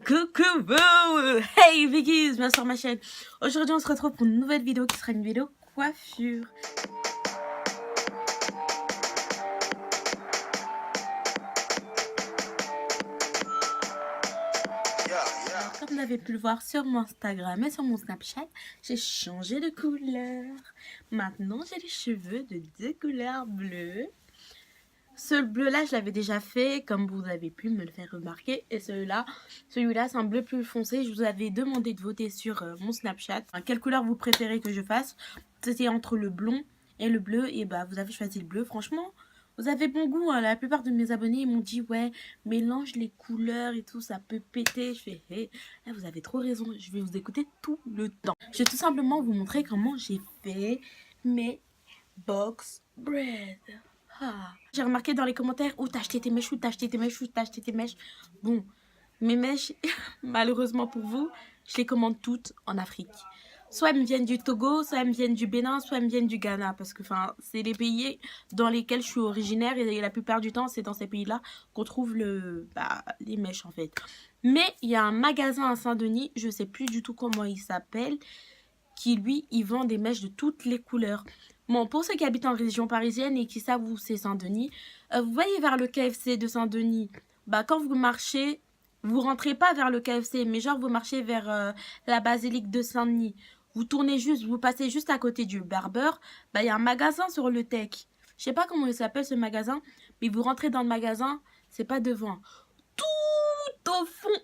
Coucou, hey Vicky, bienvenue sur ma chaîne. Aujourd'hui on se retrouve pour une nouvelle vidéo qui sera une vidéo coiffure. Alors, comme vous avez pu le voir sur mon Instagram et sur mon Snapchat, j'ai changé de couleur. Maintenant j'ai les cheveux de deux couleurs bleues. Ce bleu-là, je l'avais déjà fait, comme vous avez pu me le faire remarquer. Et celui-là, c'est un bleu plus foncé. Je vous avais demandé de voter sur mon Snapchat. Enfin, quelle couleur vous préférez que je fasse? C'était entre le blond et le bleu. Et bah, vous avez choisi le bleu. Franchement, vous avez bon goût. Hein. La plupart de mes abonnés m'ont dit, ouais, mélange les couleurs et tout, ça peut péter. Je fais, hey, vous avez trop raison. Je vais vous écouter tout le temps. Je vais tout simplement vous montrer comment j'ai fait mes box braids. Ah. J'ai remarqué dans les commentaires où t'as acheté tes mèches, où t'as acheté tes mèches, où t'as acheté tes mèches. Bon, mes mèches, malheureusement pour vous, je les commande toutes en Afrique. Soit elles me viennent du Togo, soit elles me viennent du Bénin, soit elles me viennent du Ghana. Parce que c'est les pays dans lesquels je suis originaire et la plupart du temps, c'est dans ces pays-là qu'on trouve les mèches en fait. Mais il y a un magasin à Saint-Denis, je sais plus du tout comment il s'appelle, qui lui, il vend des mèches de toutes les couleurs. Bon, pour ceux qui habitent en région parisienne et qui savent où c'est Saint-Denis, vous voyez vers le KFC de Saint-Denis, bah quand vous marchez, vous rentrez pas vers le KFC, mais genre vous marchez vers la basilique de Saint-Denis. Vous tournez juste, vous passez juste à côté du Barber, bah il y a un magasin sur le Tech. Je sais pas comment il s'appelle ce magasin, mais vous rentrez dans le magasin, c'est pas devant. Tout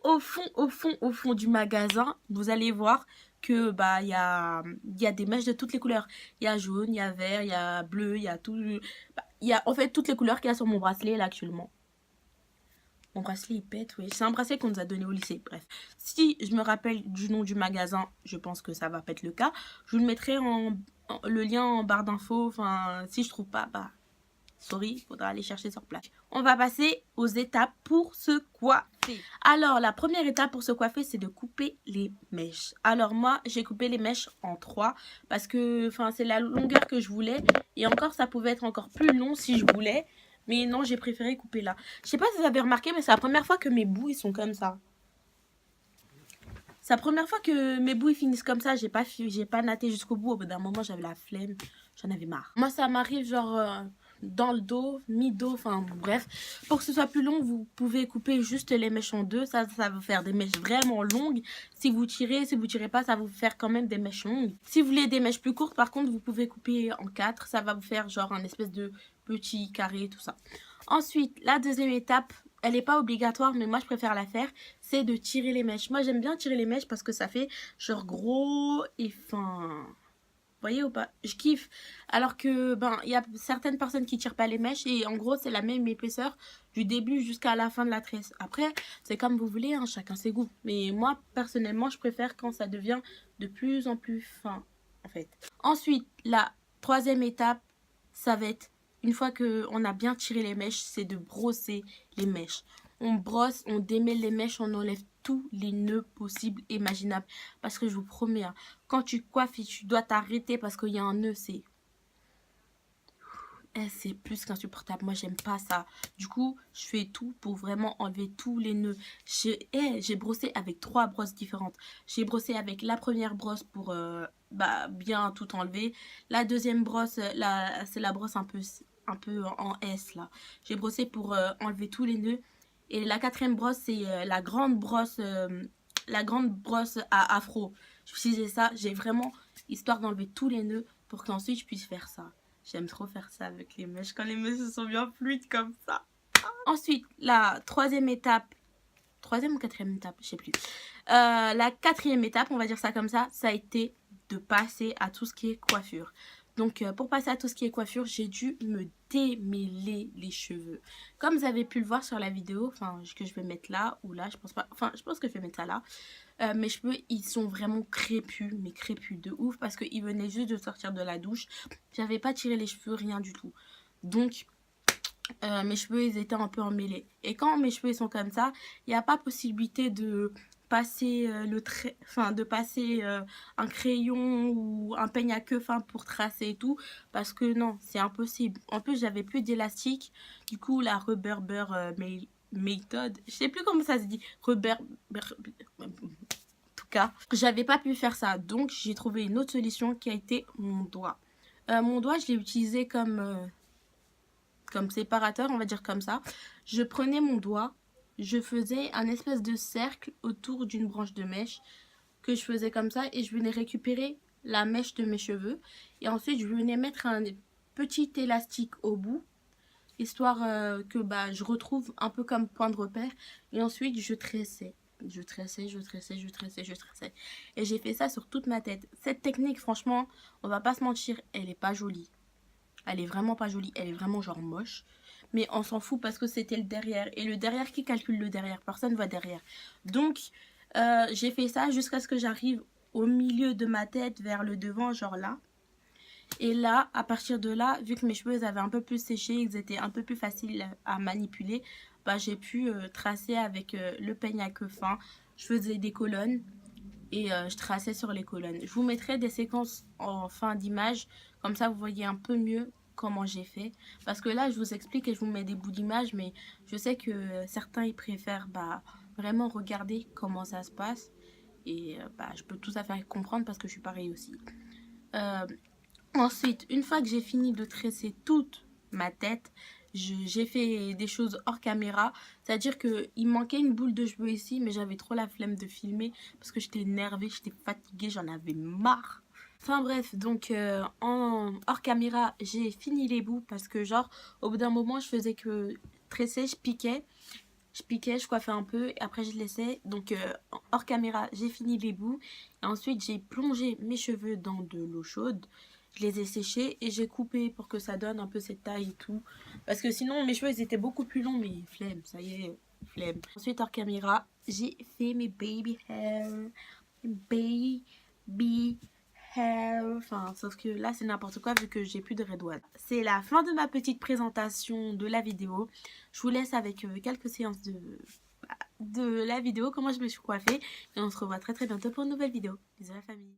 au fond du magasin, vous allez voir que bah il y a des mèches de toutes les couleurs. Il y a jaune, il y a vert, il y a bleu, il y a tout. Bah, il y a en fait toutes les couleurs qu'il y a sur mon bracelet là actuellement. Mon bracelet il pète, oui. C'est un bracelet qu'on nous a donné au lycée. Bref, si je me rappelle du nom du magasin, je pense que ça va pas être le cas. Je vous le mettrai le lien en barre d'infos. Enfin, si je trouve pas, bah sorry, il faudra aller chercher sur place. On va passer aux étapes pour se coiffer. Alors, la première étape pour se coiffer, c'est de couper les mèches. Alors, moi, j'ai coupé les mèches en 3 parce que c'est la longueur que je voulais. Et encore, ça pouvait être encore plus long si je voulais. Mais non, j'ai préféré couper là. Je sais pas si vous avez remarqué, mais c'est la première fois que mes bouts, ils sont comme ça. C'est la première fois que mes bouts ils finissent comme ça. J'ai pas natté jusqu'au bout. Au bout d'un moment, j'avais la flemme. J'en avais marre. Moi, ça m'arrive genre dans le dos, mi-dos, enfin bref. Pour que ce soit plus long, vous pouvez couper juste les mèches en deux. Ça va vous faire des mèches vraiment longues. Si vous tirez pas, ça va vous faire quand même des mèches longues. Si vous voulez des mèches plus courtes, par contre, vous pouvez couper en 4. Ça va vous faire genre un espèce de petit carré, tout ça. Ensuite, la deuxième étape, elle n'est pas obligatoire, mais moi je préfère la faire, c'est de tirer les mèches. Moi j'aime bien tirer les mèches parce que ça fait genre gros et fin. Vous voyez ou pas? Je kiffe. Alors que, il y a certaines personnes qui tirent pas les mèches et en gros c'est la même épaisseur du début jusqu'à la fin de la tresse. Après, c'est comme vous voulez, hein, chacun ses goûts. Mais moi, personnellement, je préfère quand ça devient de plus en plus fin, en fait. Ensuite, la troisième étape, ça va être, une fois qu'on a bien tiré les mèches, c'est de brosser les mèches. On brosse, on démêle les mèches, on enlève tous les nœuds possibles et imaginables. Parce que je vous promets, hein, quand tu coiffes et tu dois t'arrêter parce qu'il y a un nœud, c'est plus qu'insupportable. Moi, j'aime pas ça. Du coup, je fais tout pour vraiment enlever tous les nœuds. J'ai brossé avec 3 brosses différentes. J'ai brossé avec la première brosse pour bien tout enlever. La deuxième brosse, c'est la brosse un peu en S là. J'ai brossé pour enlever tous les nœuds. Et la quatrième brosse, c'est la grande brosse à afro. J'utilisais ça, j'ai vraiment, histoire d'enlever tous les nœuds pour qu'ensuite je puisse faire ça. J'aime trop faire ça avec les mèches, quand les mèches sont bien fluides comme ça. Ensuite, la troisième étape, troisième ou quatrième étape, je sais plus. La quatrième étape, on va dire ça comme ça a été de passer à tout ce qui est coiffure. Donc, pour passer à tout ce qui est coiffure, j'ai dû me démêler les cheveux. Comme vous avez pu le voir sur la vidéo, que je vais mettre là ou là, je pense pas. Je pense que je vais mettre ça là. Mes cheveux, ils sont vraiment crépus, mais crépus de ouf, parce qu'ils venaient juste de sortir de la douche. J'avais pas tiré les cheveux, rien du tout. Donc, mes cheveux, ils étaient un peu emmêlés. Et quand mes cheveux sont comme ça, il n'y a pas possibilité de passer un crayon ou un peigne à queue fin pour tracer et tout, parce que non, c'est impossible. En plus, j'avais plus d'élastique, du coup la reberber méthode, je sais plus comment ça se dit, en tout cas, j'avais pas pu faire ça, donc j'ai trouvé une autre solution qui a été mon doigt. Mon doigt, je l'ai utilisé comme séparateur, on va dire comme ça. Je prenais mon doigt, je faisais un espèce de cercle autour d'une branche de mèche que je faisais comme ça et je venais récupérer la mèche de mes cheveux et ensuite je venais mettre un petit élastique au bout histoire que je retrouve un peu comme point de repère et ensuite je tressais. Je tressais. Et j'ai fait ça sur toute ma tête. Cette technique, franchement, on va pas se mentir, elle est pas jolie. Elle est vraiment pas jolie, elle est vraiment genre moche. Mais on s'en fout parce que c'était le derrière. Et le derrière, qui calcule le derrière? Personne va derrière. Donc, j'ai fait ça jusqu'à ce que j'arrive au milieu de ma tête, vers le devant, genre là. Et là, à partir de là, vu que mes cheveux avaient un peu plus séché, ils étaient un peu plus faciles à manipuler, j'ai pu tracer avec le peigne à queue fin. Je faisais des colonnes et je traçais sur les colonnes. Je vous mettrai des séquences en fin d'image, comme ça vous voyez un peu mieux comment j'ai fait. Parce que là, je vous explique et je vous mets des bouts d'image, mais je sais que certains, ils préfèrent vraiment regarder comment ça se passe. Et je peux tout à fait comprendre parce que je suis pareil aussi. Ensuite, une fois que j'ai fini de tresser toute ma tête, j'ai fait des choses hors caméra. C'est-à-dire qu'il manquait une boule de cheveux ici, mais j'avais trop la flemme de filmer parce que j'étais énervée, j'étais fatiguée, j'en avais marre. Enfin bref, donc en hors caméra, j'ai fini les bouts parce que genre, au bout d'un moment, je faisais que tresser, je piquais, je coiffais un peu et après je laissais. Donc hors caméra, j'ai fini les bouts et ensuite j'ai plongé mes cheveux dans de l'eau chaude. Je les ai séchés et j'ai coupé pour que ça donne un peu cette taille et tout. Parce que sinon mes cheveux ils étaient beaucoup plus longs, mais flemme, ça y est, flemme. Ensuite hors caméra, j'ai fait mes baby hair. Baby hair. Enfin, sauf que là c'est n'importe quoi vu que j'ai plus de red one. C'est la fin de ma petite présentation de la vidéo. Je vous laisse avec quelques séances de la vidéo, comment je me suis coiffée. Et on se revoit très très bientôt pour une nouvelle vidéo. Bisous la famille.